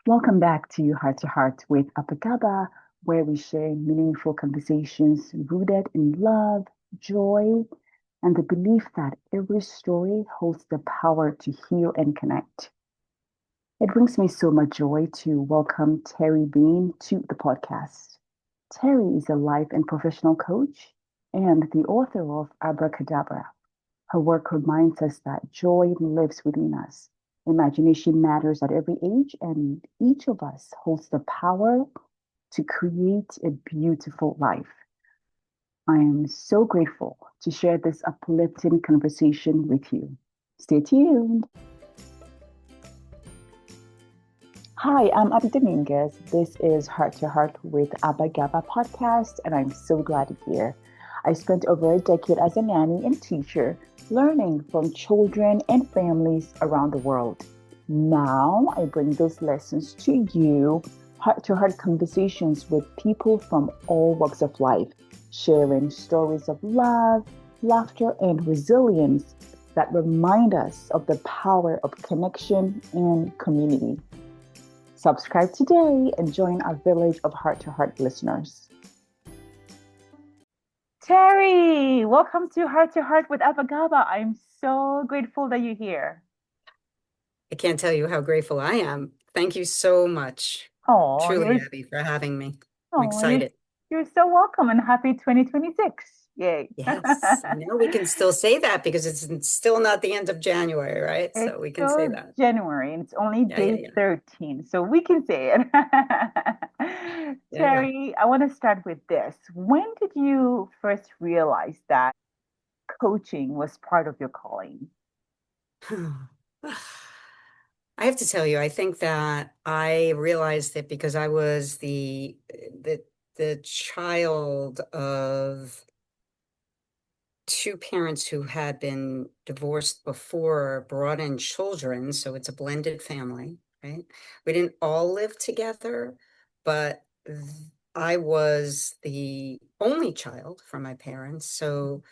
Welcome back to Heart with Abagaba, where we share meaningful conversations rooted in love, joy, and the belief that every story holds the power to heal and connect. It brings me so much joy to welcome Terry Bean to the podcast. Terry is a life and professional coach and the author of Abracadabra. Her work reminds us that joy lives within us. Imagination matters at every age, and each of us holds the power to create a beautiful life. I am so grateful to share this uplifting conversation with you. Stay tuned. Hi, I'm Abby Dominguez. This is Heart to Heart with Abagaba podcast, and I'm so glad you're here. I spent over a decade as a nanny and teacher, learning from children and families around the world. Now I bring those lessons to you, heart to heart conversations with people from all walks of life, sharing stories of love, laughter, and resilience that remind us of the power of connection and community. Subscribe today and join our village of heart to heart listeners. Terry, welcome to Heart with Abagaba. I'm so grateful that you're here. I can't tell you how grateful I am. Thank you so much, Oh, truly, Abby, for having me. I'm oh, you're, excited. you're so welcome and happy 2026. Yay. Yes, I know we can still say that because it's still not the end of January, right? It's So we can say still that. January and it's only Yeah, yeah, day yeah. 13, so we can say it. Yeah, Terry, I want to start with this. When did you first realize that coaching was part of your calling? yeah. I have to tell you, I think that I realized it because I was the child of two parents who had been divorced before, brought in children, so it's a blended family, right? We didn't all live together, but I was the only child from my parents. So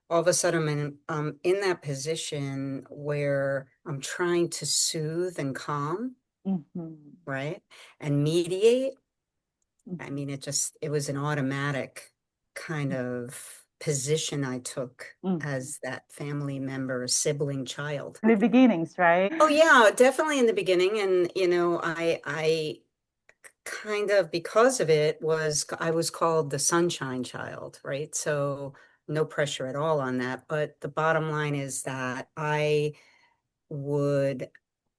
all of a sudden I'm in that position where I'm trying to soothe and calm, Mhm. right? And mediate. I Mhm. mean, it was an automatic kind of position I took Mhm. as that family member, sibling child. In the beginnings, right? Oh yeah, definitely in the beginning. And I kind of because of it I was called the sunshine child, right? So no pressure at all on that. But the bottom line is that I would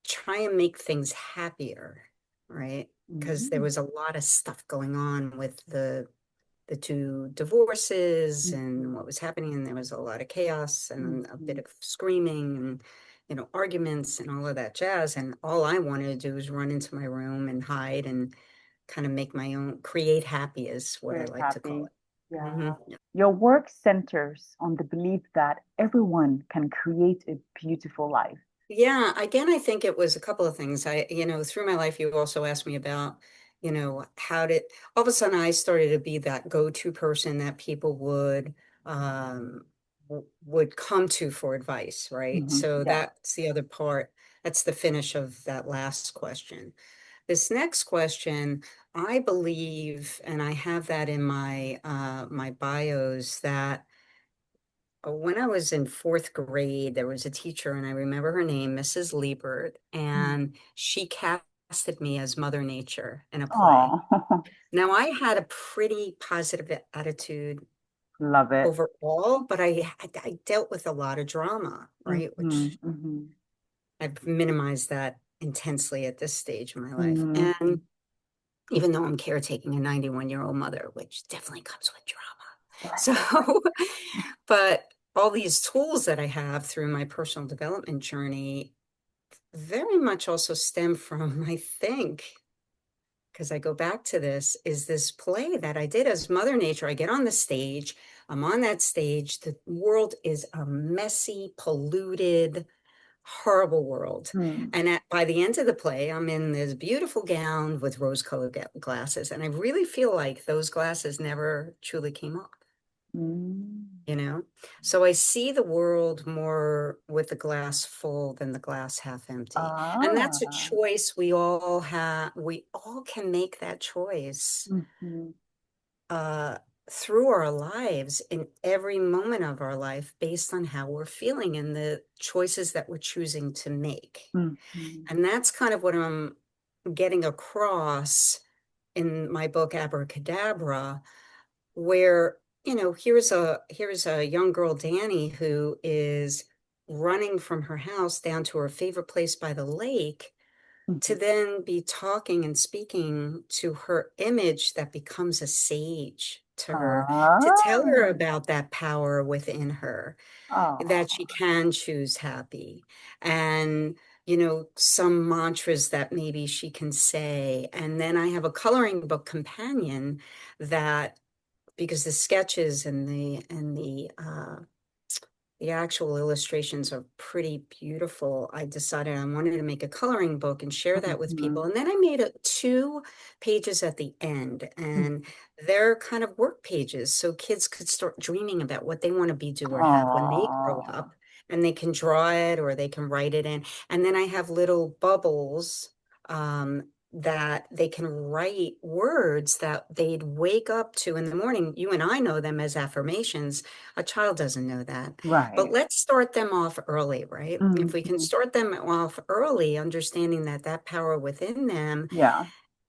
try and make things happier, right? Because there Mhm. was a lot of stuff going on with the two divorces and what Mhm. was happening, and there was a lot of chaos and a bit Mhm. of screaming and arguments and all of that jazz. And all I wanted to do was run into my room and hide and kind of make my own, create happy is what I Very like to call happy. it. Yeah. Hmm. Your work centers on the belief that everyone can create a beautiful life. Yeah, again, I think it was a couple of things. Through my life, you also asked me about, how did all of a sudden I started to be that go-to person that people um would come to for advice, right? So Yeah. that's the other part. That's the finish of that last question. This next question, I believe, and I have that in my bios that when I was in fourth grade, there was a teacher, and I remember her name, Mrs. Liebert, and she casted me as Mother Nature in a play. Oh, Now, I had a pretty positive attitude love it. overall, but I dealt with a lot of drama, right? Hmm. Which Hmm. I've minimized that intensely at this stage of my life. Hmm. And even though I'm caretaking a 91-year-old mother, which definitely comes with drama. So, but all these tools that I have through my personal development journey very much also stem from, I think, because I go back to this, is this play that I did as Mother Nature. I get on the stage, I'm on that stage. The world is a messy, polluted, horrible world. Hmm. And by the end of the play, I'm in this beautiful gown with rose-colored glasses. And I really feel like those glasses never truly came off. Mm. you know? So I see the world more with the glass full than the glass half empty. And that's a Ah. choice we all have. We all can make that choice Mhm. uh, through our lives in every moment of our life based on how we're feeling and the choices that we're choosing to make. Mhm. And that's kind of what I'm getting across in my book, Abracadabra, where, here's a young girl, Danny, who is running from her house down to her favorite place by the lake to Mhm. then be talking and speaking to her image that becomes a sage to her, to tell her Ah. about that power within her, that she Oh. can choose happy, and some mantras that maybe she can say. And then I have a coloring book companion that, because the sketches and the actual illustrations are pretty beautiful, I decided I wanted to make a coloring book and share that with people. Mhm. And then I made 2 pages at the end, and they're kind of work pages. So kids could start dreaming about what they want to be, do, or have when they grow Oh. up. And they can draw it or they can write it in. And then I have little bubbles that they can write words that they'd wake up to in the morning. You and I know them as affirmations. A child doesn't know that. But Right. let's start them off early, right? If we can Mhm. start them off early, understanding that power within them, Yeah.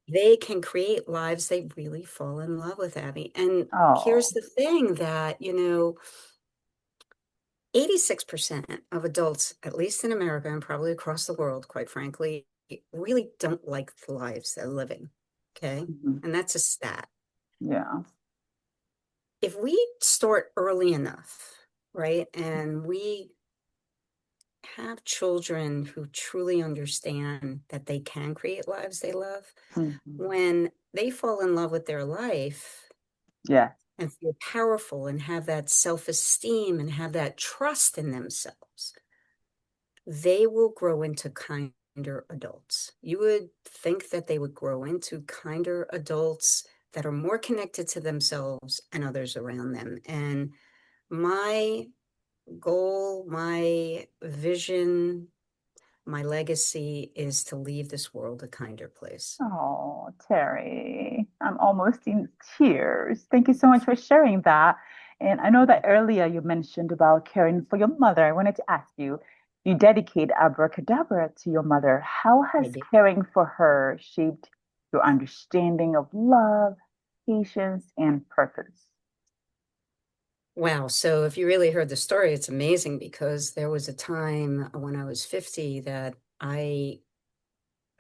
they can create lives they really fall in love with, Abby. And here's Oh. the thing that, 86% of adults, at least in America and probably across the world, quite frankly, really don't like the lives they're living. Okay. Mhm. And that's a stat. Yeah. If we start early enough, right, and we have children who truly understand that they can create lives they love, Mhm. when they fall in love with their life Yes. and feel powerful and have that self-esteem and have that trust in themselves, they will grow into kinder adults. You would think that they would grow into kinder adults that are more connected to themselves and others around them. And my goal, my vision, my legacy is to leave this world a kinder place. Oh, Terry, I'm almost in tears. Thank you so much for sharing that. And I know that earlier you mentioned about caring for your mother. I wanted to ask you, you dedicate Abracadabra to your mother. How I has do. caring for her shaped your understanding of love, patience, and purpose? Wow. So if you really heard the story, it's amazing because there was a time when I was 50 that I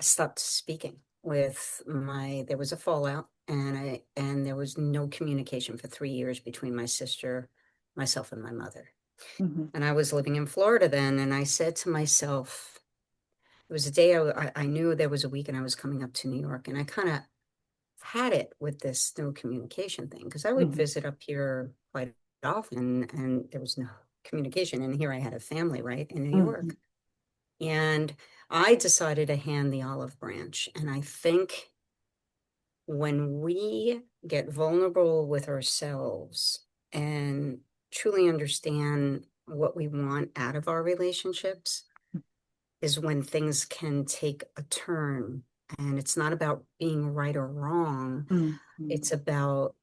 stopped speaking there was a fallout, and there was no communication for 3 years between my sister, myself, and my mother. Hmm. And I was living in Florida then, and I said to myself, it was a day I knew there was a week and I was coming up to New York, and I kind of had it with this no communication thing because I would Hmm. visit up here quite often and there was no communication. And here I had a family, right, in New Hmm. York. And I decided to hand the olive branch. And I think when we get vulnerable with ourselves and truly understand what we want out of our relationships, is when things can take a turn. And it's not about being right or wrong. Hmm. It's about,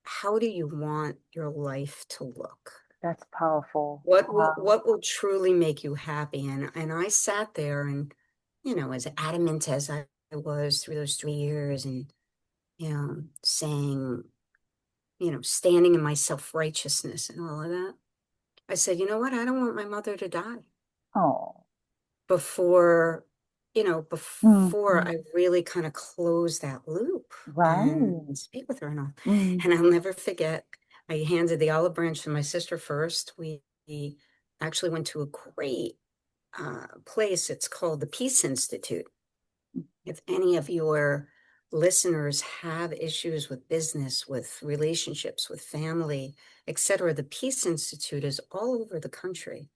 how do you want your life to look? That's powerful. What will Wow. what will truly make you happy? And I sat there and, as adamant as I was through those 3 years, and saying, standing in my self-righteousness and all of that. I said, you know what? I don't want my mother to die Oh. before, before Hmm. I really kind of close that loop and Right. speak with her and all. Mm. And I'll never forget, I handed the olive branch to my sister first. We actually went to a great place. It's called the Peace Institute. If any of your listeners have issues with business, with relationships, with family, etc., the Peace Institute is all over the country,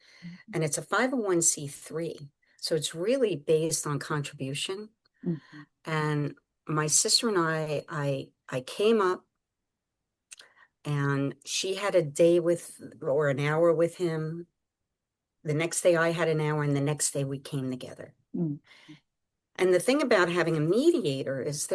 and it's a 501(c)(3). So it's really based on contribution. Mhm. And my sister and I came up and she had a day with, or an hour with him. The next day I had an hour, and the next day we came together. Mm. And the thing about having a mediator is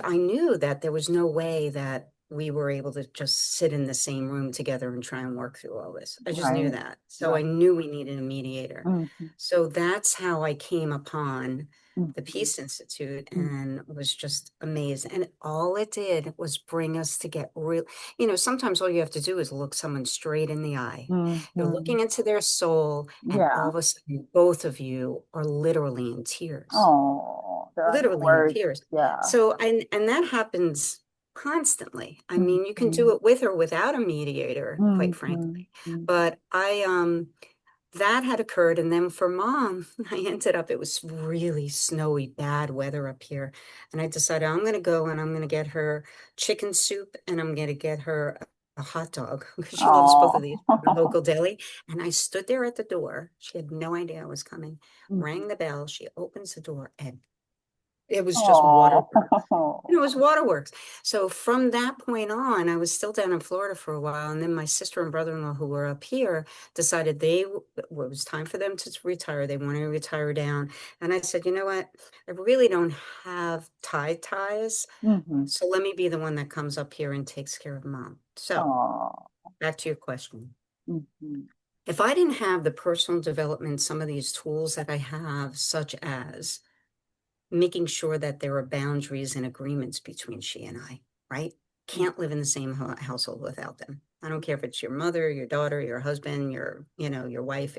I knew that there was no way that we were able to just sit in the same room together and try and work through all this. I just knew Right. that. So I Right. knew we needed a mediator. Mm-hmm. So that's how I came upon the Mm-hmm. Peace Institute, and was just amazed. And all it did was bring us to get real. Sometimes all you have to do is look someone straight in the eye. You're Mm-hmm. looking into their soul, and all Yeah. of a sudden, both of you are literally in tears, Oh, there are no literally in words. tears. Yeah. So, and that happens constantly. I mean, you can Mm-hmm. do it with or without a mediator, quite frankly. Mm-hmm. But that had occurred. And then for mom, it was really snowy, bad weather up here. And I decided I'm going to go and I'm going to get her chicken soup, and I'm going to get her a hot dog because she loves both of Oh. these from the local deli. And I stood there at the door. She had no idea I was coming, Mhm. rang the bell. She opens the door, and it was just waterworks. It Oh. was waterworks. So from that point on, I was still down in Florida for a while. And then my sister and brother-in-law, who were up here, decided it was time for them to retire. They wanted to retire down. And I said, you know what? I really don't have ties. Mm-hmm. So let me be the one that comes up here and takes care of mom. So Oh. back to your question. Mm-hmm. If I didn't have the personal development, some of these tools that I have, such as making sure that there are boundaries and agreements between she and I, right? Can't live in the same household without them. I don't care if it's your mother, your daughter, your husband, your wife.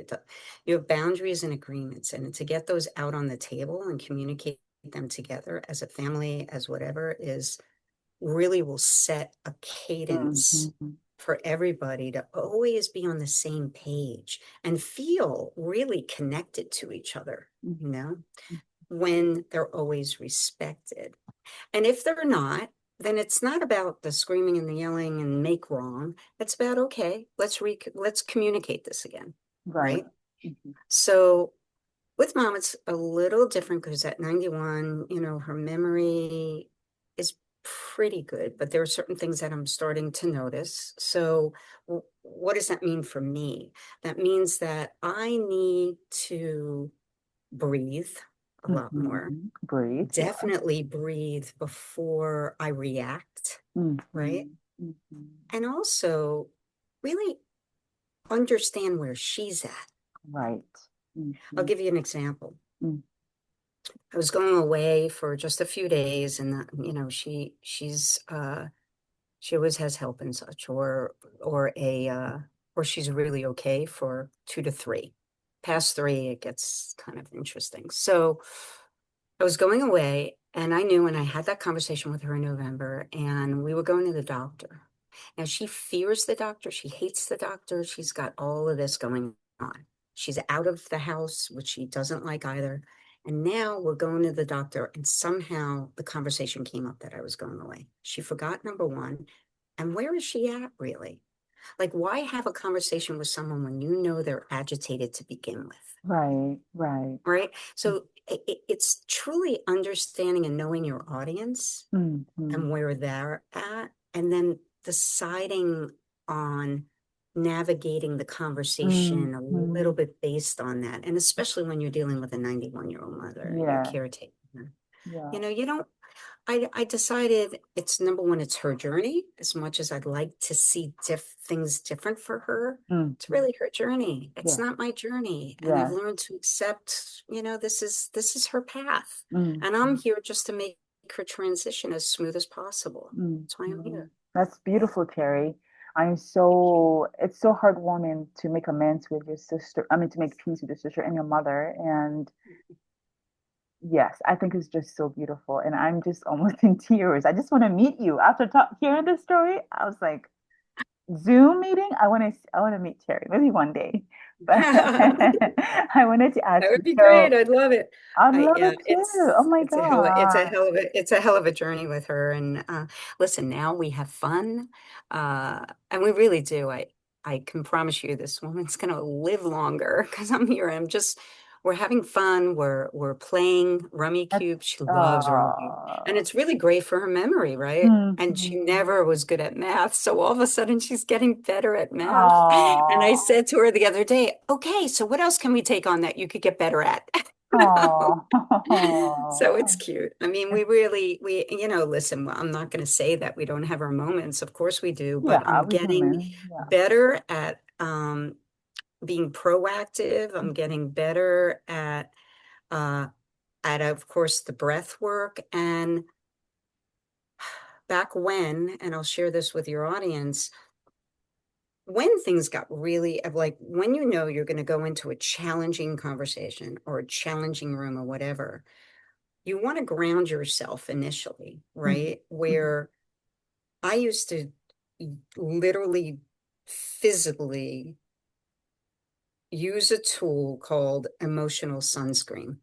You have boundaries and agreements, and to get those out on the table and communicate them together as a family, as whatever, is really will set a cadence Mm-hmm. for everybody to always be on the same page and feel really connected to each other, you know? When they're always respected. And if they're not, then it's not about the screaming and the yelling and make wrong. It's about, okay, let's communicate this again, Right. right? Mm-hmm. So with mom, it's a little different because at 91, her memory is pretty good, but there are certain things that I'm starting to notice. So what does that mean for me? That means that I need to breathe a lot more. Mm-hmm. Breathe. Yeah. Definitely breathe before I react, right? Mm-hmm. Mm-hmm. And also really understand where she's at. Right. I'll Mm-hmm. give you an example. Mm-hmm. I was going away for just a few days, and she always has help and such, or she's really okay for 2 to 3. Past 3, it gets kind of interesting. So I was going away, and I knew, and I had that conversation with her in November, and we were going to the doctor. Now, she fears the doctor. She hates the doctor. She's got all of this going on. She's out of the house, which she doesn't like either. And now we're going to the doctor, and somehow the conversation came up that I was going away. She forgot number one. And where is she at, really? Like, why have a conversation with someone when you know they're agitated to begin with? Right. Right. Right. So it's truly understanding and knowing your audience Mm-hmm. and where they're at, and then deciding on navigating the conversation a little Mm-hmm. bit based on that. And especially when you're dealing with a 91-year-old mother, you're Yeah. caretaking her. Yeah. You don't, I decided it's number one, it's her journey. As much as I'd like to see things different for her, it's Mm-hmm. really her journey. It's Yeah. not my journey. And I've Yeah. learned to accept, this is her path. And I'm Mm-hmm. here just to make her transition as smooth as possible. That's why I'm Mm-hmm. here. That's beautiful, Terry. Thank you. It's so heartwarming to make amends with your sister. I mean, to make peace with your sister and your mother. And yes, I think it's just so beautiful. And I'm just almost in tears. I just want to meet you. After hearing this story, I was like, Zoom meeting? I want to meet Terry, maybe one day. But That I wanted to ask would you, be so great. I'd love it. I'd love it too. Oh my God. It's a hell of a journey with her. And listen, now we have fun. And we really do. I can promise you this woman's gonna live longer because I'm here. I'm just we're having fun. We're playing Rummy That's Cube. She loves Rummy Cube. And oh. it's really great for her memory, right? And she Mm-hmm. never was good at math. So all of a sudden she's getting better at math. And I Oh. said to her the other day, okay, so what else can we take on that you could get better at? Oh. So it's Oh. cute. I mean, listen, I'm not going to say that we don't have our moments. Of course we do, but Yeah, I'm we getting human. Yeah. better at being proactive. I'm Mm-hmm. getting better uh, of course, the breath work. And back when, and I'll share this with your audience, when things got really like when you know you're going to go into a challenging conversation or a challenging room or whatever, you want to ground yourself initially, right? Mm-hmm. Where I used to literally physically use a tool called emotional sunscreen.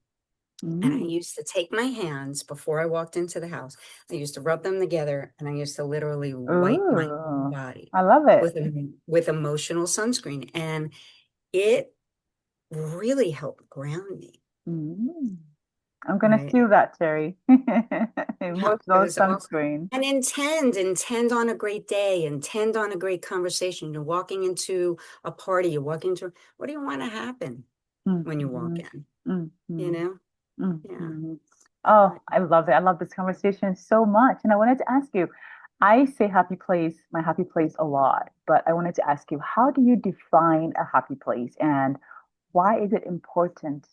And I Mm-hmm. used to take my hands before I walked into the house. I used to rub them together and I used to literally wipe my whole Ooh, body I love it. with emotional sunscreen. And it really helped ground me, Mm. I'm gonna right? steal that, Terry. Yeah, it Emotional was awesome. sunscreen. And intend on a great day, intend on a great conversation. You're walking into a party, you're walking into, what do you want to happen when you walk Mm-hmm. in? You Mm-hmm. know? Yeah. Mm-hmm. Oh, Right. I love it. I love this conversation so much. And I wanted to ask you, I say happy place, my happy place a lot, but I wanted to ask you, how do you define a happy place and why is it important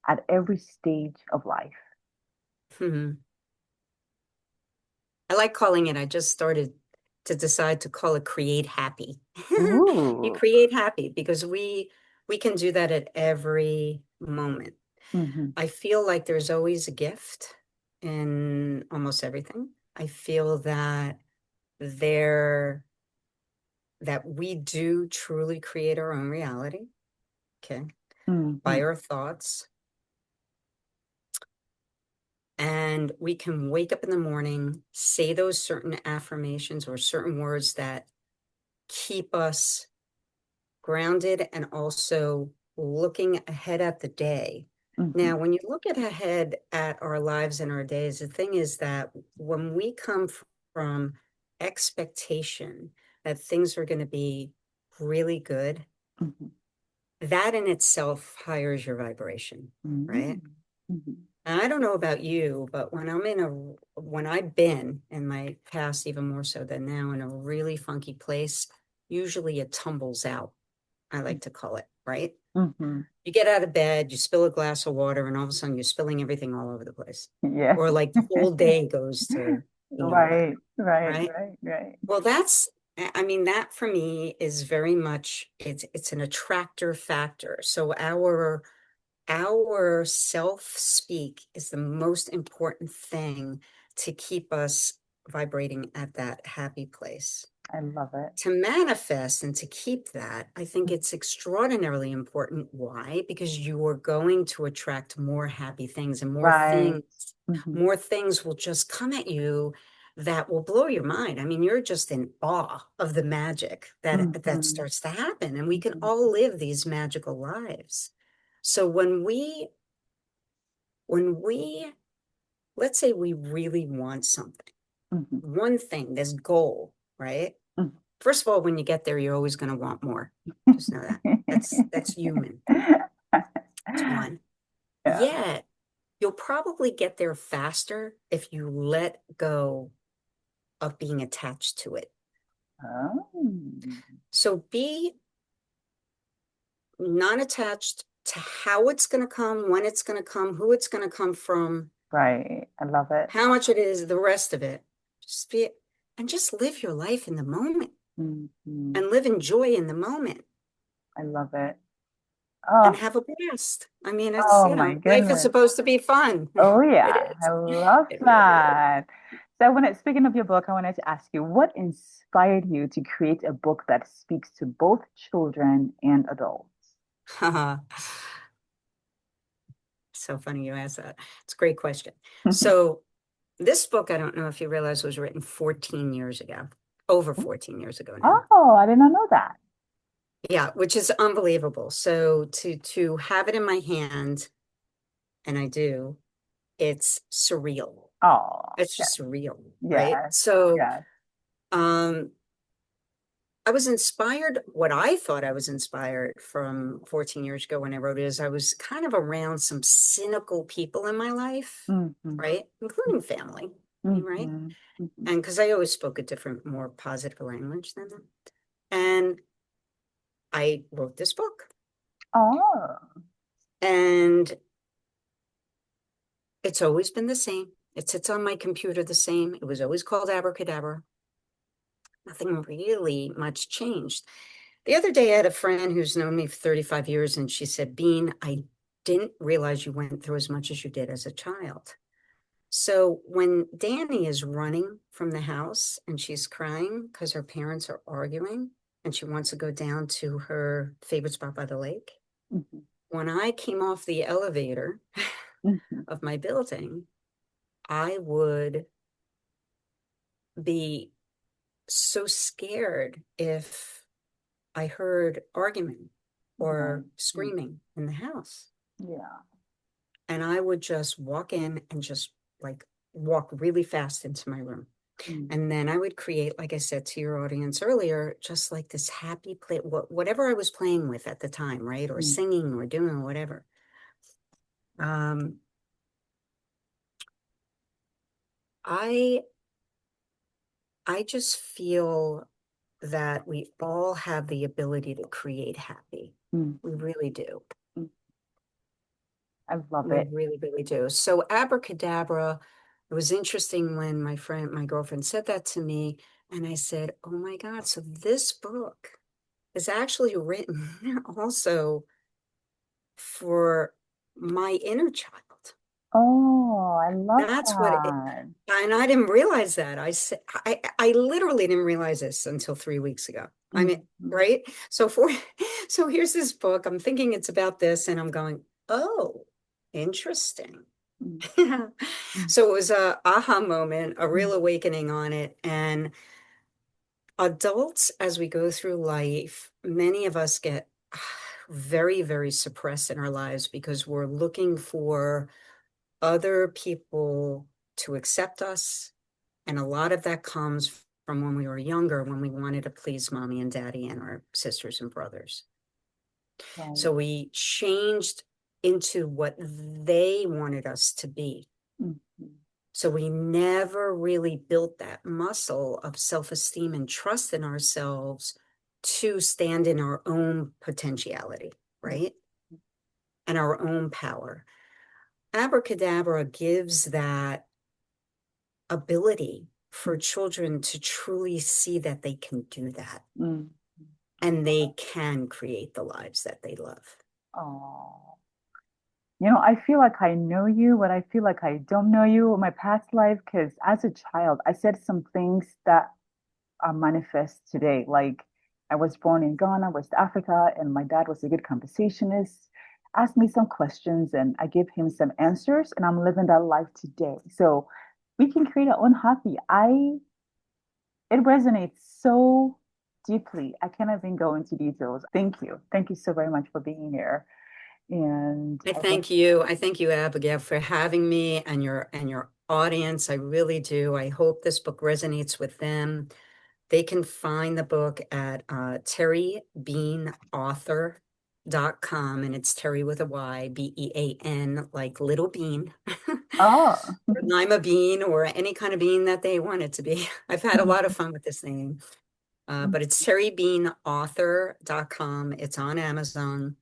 at every stage of life? Mhm. I like calling it, I just started to decide to call it create happy. You Ooh. create happy because we can do that at every moment. Mm-hmm. I feel like there's always a gift in almost everything. I feel there that we do truly create our own reality, okay, Mm-hmm. by our thoughts. And we can wake up in the morning, say those certain affirmations or certain words that keep us grounded and also looking ahead at the day. Mm-hmm. Now, when you look ahead at our lives and our days, the thing is that when we come from expectation that things are going to be really good, Mm-hmm. that in itself higher your vibration, right? Mm-hmm. And I don't know about you, but when I've been in my past, even more so than now, in a really funky place, usually it tumbles out. I like to call it, right? Mm-hmm. You get out of bed, you spill a glass of water, and all of a sudden you're spilling everything all over the place. Yes. Or like the whole day goes to being that, Right, right, right? right, right. Well, I mean, that for me is very much it's an attractor factor. So our self-speak is the most important thing to keep us vibrating at that happy place. I love it. To manifest and to keep that, I think it's extraordinarily important. Why? Because you are going to attract more happy things and Right. Mm-hmm. more things will just come at you that will blow your mind. I mean, you're just in awe of the magic that Mm-hmm. starts to happen. And we can Mm-hmm. all live these magical lives. So when we, let's say we really want something, Mm-hmm. one thing, this goal, right? First of all, when you get there, you're always going to want more. Just know that. That's human. It's one. Yeah. Yet, you'll probably get there faster if you let go of being attached to it. Oh, So be non attached to how it's going to come, when it's going to come, who it's going to come from, right. I love it. how much it is, the rest of it. Just be and just live your life in the moment Mm-hmm. and live in joy in the moment I love it. and Oh, have a blast. I mean, oh my life is goodness. supposed to be fun. Oh It yeah, I is. love It really is. that. So speaking of your book, I wanted to ask you, what inspired you to create a book that speaks to both children and adults? So funny you asked that. It's a great question. So this book, I don't know if you realize, was written 14 years ago, over 14 years ago now. Oh, I did not know that. Yeah, which is unbelievable. So to have it in my hand, and I do, it's surreal. Oh, It's yes, just surreal, right? yes, So yes. um I was inspired, what I thought I was inspired from 14 years ago when I wrote it is I was kind of around some cynical people in my life, Mm-hmm. right? Including family, right? Mm-hmm. Mm-hmm. And because I always spoke a different, more positive language than them. And I wrote this book. Oh. And it's always been the same. It sits on my computer the same. It was always called Abracadabra. Nothing really much changed. The other day, I had a friend who's known me for 35 years, and she said, Bean, I didn't realize you went through as much as you did as a child. So when Danny is running from the house and she's crying because her parents are arguing and she wants to go down to her favorite spot by the lake, Mm-hmm. when I came off the elevator Mm-hmm. of my building, I would be so scared if I heard argument Right. or Right. screaming in the house. Yeah. And I would just walk in and just like walk really fast into my room. Mm-hmm. And then I would create, like I said to your audience earlier, just like this happy play, whatever I was playing with at the time, right? Or singing or doing whatever. Um, I I just feel that we all have the ability to create happy. We Mm-hmm. really do. I love We it. really, really do. So abracadabra, it was interesting when my girlfriend said that to me, and I said, "Oh my God, so this book is actually written also for my inner child." Oh, I love That's what it, that. and I didn't realize that. I literally didn't realize this until 3 weeks ago. I mean, Mm-hmm. right? So here's this book. I'm thinking it's about this, and I'm going, oh, interesting. Mm-hmm. So it was a aha moment, a Mm-hmm. real awakening on it. And adults, as we go through life, many of us get very, very suppressed in our lives because we're looking for other people to accept us. And a lot of that comes from when we were younger, when we wanted to please mommy and daddy and our sisters and brothers. Right. So we changed into what they wanted us to be. Mm-hmm. So we never really built that muscle of self-esteem and trust in ourselves to stand in our own potentiality, right? And our own power. Abracadabra gives that ability for children to truly see that they can do that Mm-hmm. and they can create the lives that they love. Oh. I feel like I know you, but I feel like I don't know you in my past life because as a child, I said some things that are manifest today. Like I was born in Ghana, West Africa, and my dad was a good conversationist, asked me some questions, and I gave him some answers, and I'm living that life today. So we can create our own happy. It resonates so deeply. I can't even go into details. Thank you. Thank you so very much for being here. And I I hope. thank you. I thank you, Abigail, for having me and your audience. I really do. I hope this book resonates with them. They can find the book at terrybeanauthor.com, and it's Terry with a Y, Bean, like little bean, Oh. or lima bean, or any kind of bean that they want it to be. I've had a lot of fun with this name, but it's terrybeanauthor.com. It's on Amazon.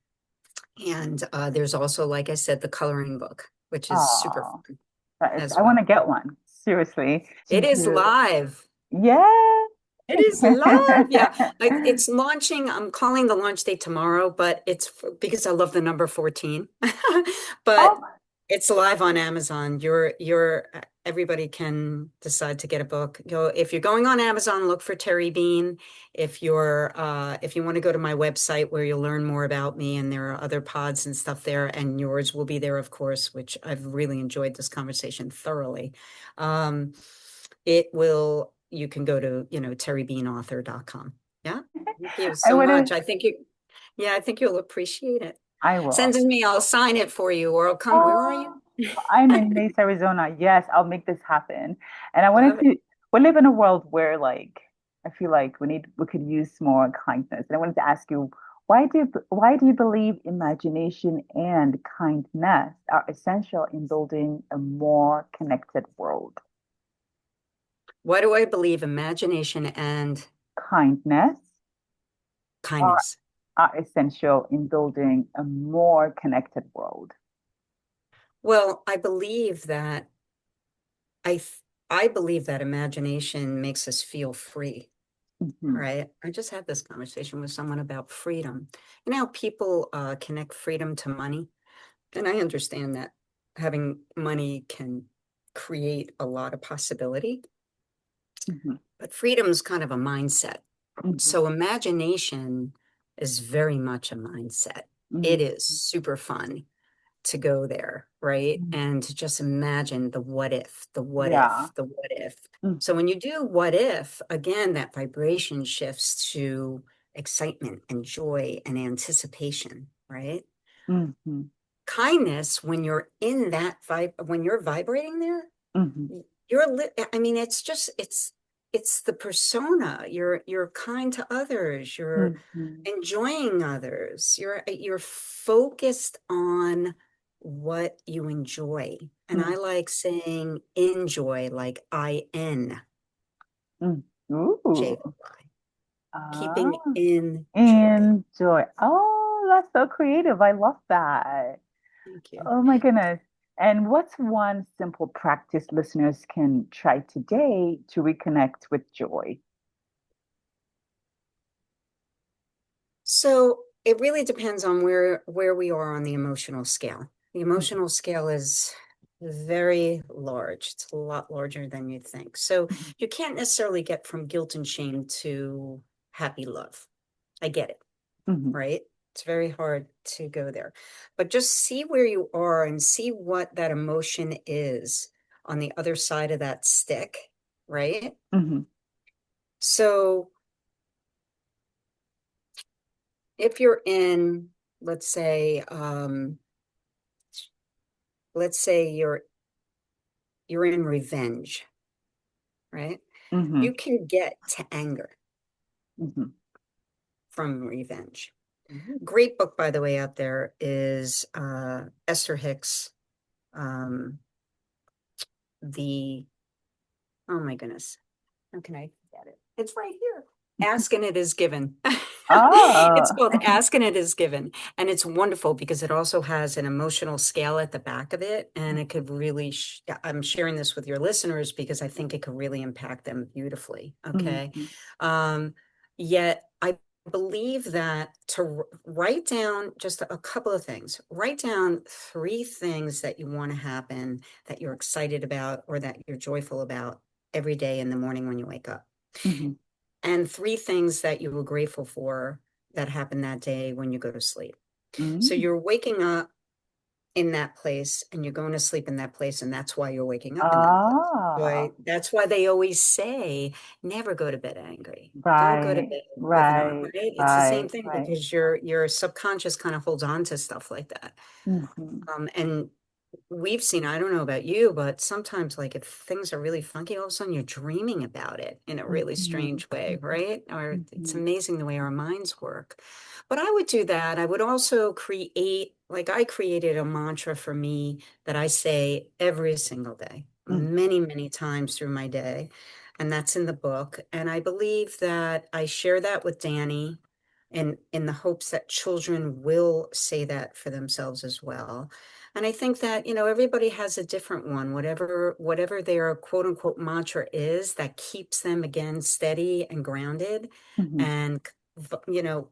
And there's also, like I said, the coloring book, which is super Oh. fun I as want well. to get one. Seriously. To It is do. live. Yeah. It is live. Yeah. It's launching. I'm calling the launch date tomorrow, but because I love the number 14. Oh, But it's live on Amazon. Everybody can decide to get a book. If you're going on Amazon, look for Terry Bean. If you want to go to my website where you'll learn more about me, and there are other pods and stuff there, and yours will be there, of course, which I've really enjoyed this conversation thoroughly. You can go to, terrybeanauthor.com. Yeah. Thank you I so want much. to, I think yeah, I think you'll appreciate it. I Send will. it me, I'll sign it for you, or I'll come. Where are you? Oh, I'm in Mesa, Arizona. Yes, I'll make this happen. And I wanted Love it. to, we live in a world where like I feel like we could use more kindness. And I wanted to ask you, why do you believe imagination and kindness are essential in building a more connected world? Why do I believe imagination and Kindness are, kindness? are essential in building a more connected world. Well, I th- I believe that imagination makes us feel free, Hmm. right? I just had this conversation with someone about freedom. You know how people connect freedom to money? And I understand that having money can create a lot of possibility, Hmm. but freedom is kind of a mindset. Hmm. So imagination is very much a mindset. It Hmm. is super fun to go there, right? And to just imagine the what if, the what Yeah. if, the what if. So Hmm. when you do what if, again, that vibration shifts to excitement and joy and anticipation, right? Hmm. Kindness, when you're in that vibe, when you're vibrating there, Hmm. I mean, it's the persona. You're kind to others. You're Hmm. enjoying others. You're focused on what you enjoy. And Hmm. I like saying enjoy, like IN Mm. Ooh. JOY. Ah, Keeping in joy. enjoy. Oh, that's so creative. I love that. Thank you. Oh my goodness. And what's one simple practice listeners can try today to reconnect with joy? So it really depends on where we are on the emotional scale. The Mhm. emotional scale is very large. It's a lot larger than you think. So Mhm. you can't necessarily get from guilt and shame to happy love. I get it, Mhm. right? It's very hard to go there. But just see where you are and see what that emotion is on the other side of that stick, right? Mhm. So if you're in, let's say, let's say you're in revenge, right? You Mhm. can get to anger Mhm. from revenge. Mhm. Great book, by the way, out there is Esther Hicks, um, the oh my goodness, how can I get it? It's right here. Ask and it is given. Oh. It's called Ask and it is given. And it's wonderful because it also has an emotional scale at the back of it. And it could really, I'm sharing this with your listeners because I think it could really impact them beautifully. Okay. Mhm. Um, Yet I believe that to write down just a couple of things, write down 3 things that you want to happen, that you're excited about, or that you're joyful about every day in the morning when you wake up. Mhm. And 3 things that you were grateful for that happened that day when you go to sleep. So Mhm. you're waking up in that place and you're going to sleep in that place, and that's why you're waking up in that place. Ah, That's why they always say never go to bed angry. Go to right, bed with an art, right, right? It's the same right, thing right. because your subconscious kind of holds on to stuff like that. Mhm. And we've seen, I don't know about you, but sometimes like if things are really funky, all of a sudden you're dreaming about it in a really Mhm. strange way, right? Or it's Mhm. amazing the way our minds work. But I would do that. I would also create, like I created a mantra for me that I say every single day, Mhm. many, many times through my day. And that's in the book. And I believe that I share that with Danny in the hopes that children will say that for themselves as well. And I think that, everybody has a different one, whatever their quote unquote mantra is that keeps them again steady and grounded Mhm. and,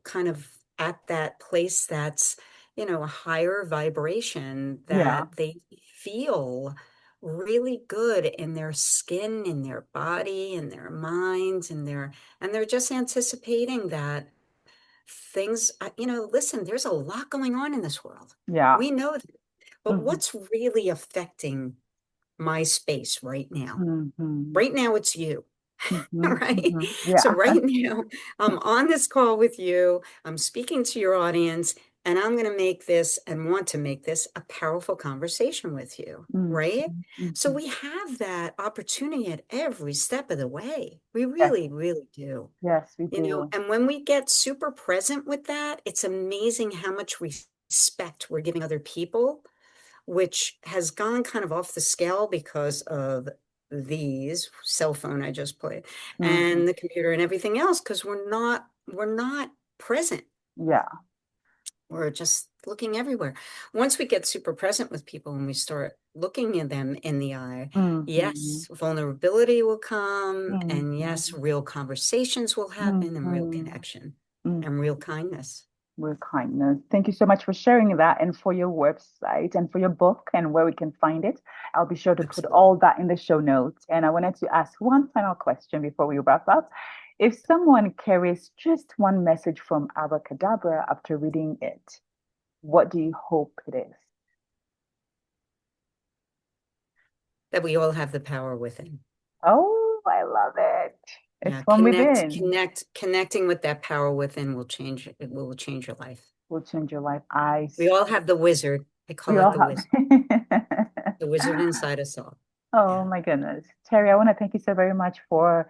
kind of at that place that's, a higher vibration Yeah, that they feel really good in their skin, in their body, in their minds, and they're just anticipating that things, listen, there's a lot going on in this world. yeah. We know that. But Mhm. what's really affecting my space right now? Mhm. Right now, it's you. right? So Yeah. right now, I'm on this call with you. I'm speaking to your audience, and I'm going to make this and want to make this a powerful conversation with you, Mhm, right? So mhm. we have that opportunity at every step of the way. We Yes, really, really do. yes, we do. And when we get super present with that, it's amazing how much respect we're giving other people, which has gone kind of off the scale because of these cell phone I just played Mhm. and the computer and everything else, because we're not present. Yeah. We're just looking everywhere. Once we get super present with people and we start looking at them in the eye, Mhm. yes, vulnerability will come, and yes, Mhm. real conversations will happen, and real Mhm. connection Mhm. and real kindness. With kindness. Thank you so much for sharing that and for your website and for your book and where we can find it. I'll be sure to put Absolutely. all that in the show notes. And I wanted to ask one final question before we wrap up. If someone carries just one message from Abracadabra after reading it, what do you hope it is? That we all have the power within. Oh, I love it. It's Yeah, from within. connecting with that power within will change your life. Will change your life. We all have the wizard. I We call it all have. the wizard inside us all. Oh Yeah. my goodness. Terry, I want to thank you so very much for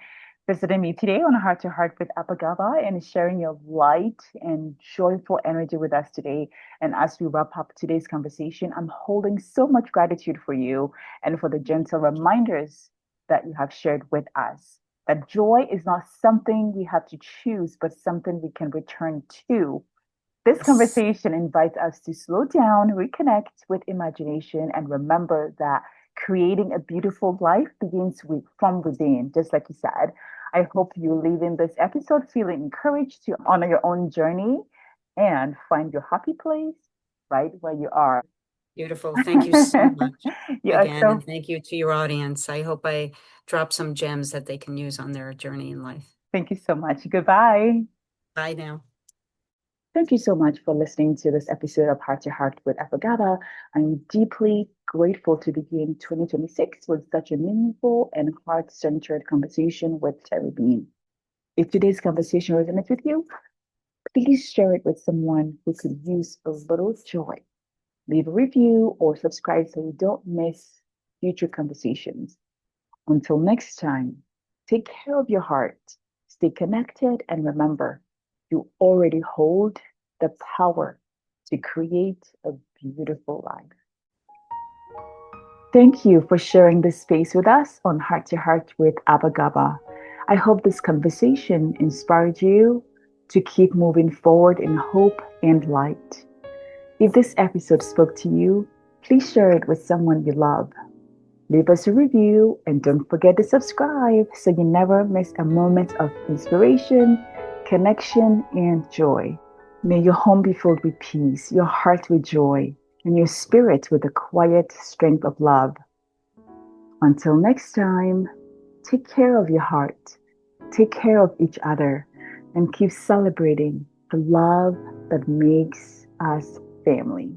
visiting me today on Heart to Heart with Abagaba and sharing your light and joyful energy with us today. And as we wrap up today's conversation, I'm holding so much gratitude for you and for the gentle reminders that you have shared with us. That joy is not something we have to choose, but something we can return to. This Yes. conversation invites us to slow down, reconnect with imagination, and remember that creating a beautiful life begins from within, just like you said. I hope you leave in this episode feeling encouraged to honor your own journey and find your happy place right where you are. Beautiful. Thank you so much You are again. And so, thank you to your audience. I hope I drop some gems that they can use on their journey in life. thank you so much. Goodbye. Bye now. Thank you so much for listening to this episode of Heart to Heart with Abagaba. I'm deeply grateful to begin 2026 with such a meaningful and heart-centered conversation with Terry Bean. If today's conversation resonates with you, please share it with someone who could use a little joy. Leave a review or subscribe so you don't miss future conversations. Until next time, take care of your heart, stay connected, and remember, you already hold the power to create a beautiful life. Thank you for sharing this space with us on Heart to Heart with Abagaba. I hope this conversation inspired you to keep moving forward in hope and light. If this episode spoke to you, please share it with someone you love. Leave us a review and don't forget to subscribe so you never miss a moment of inspiration, connection, and joy. May your home be filled with peace, your heart with joy, and your spirit with the quiet strength of love. Until next time, take care of your heart, take care of each other, and keep celebrating the love that makes us family.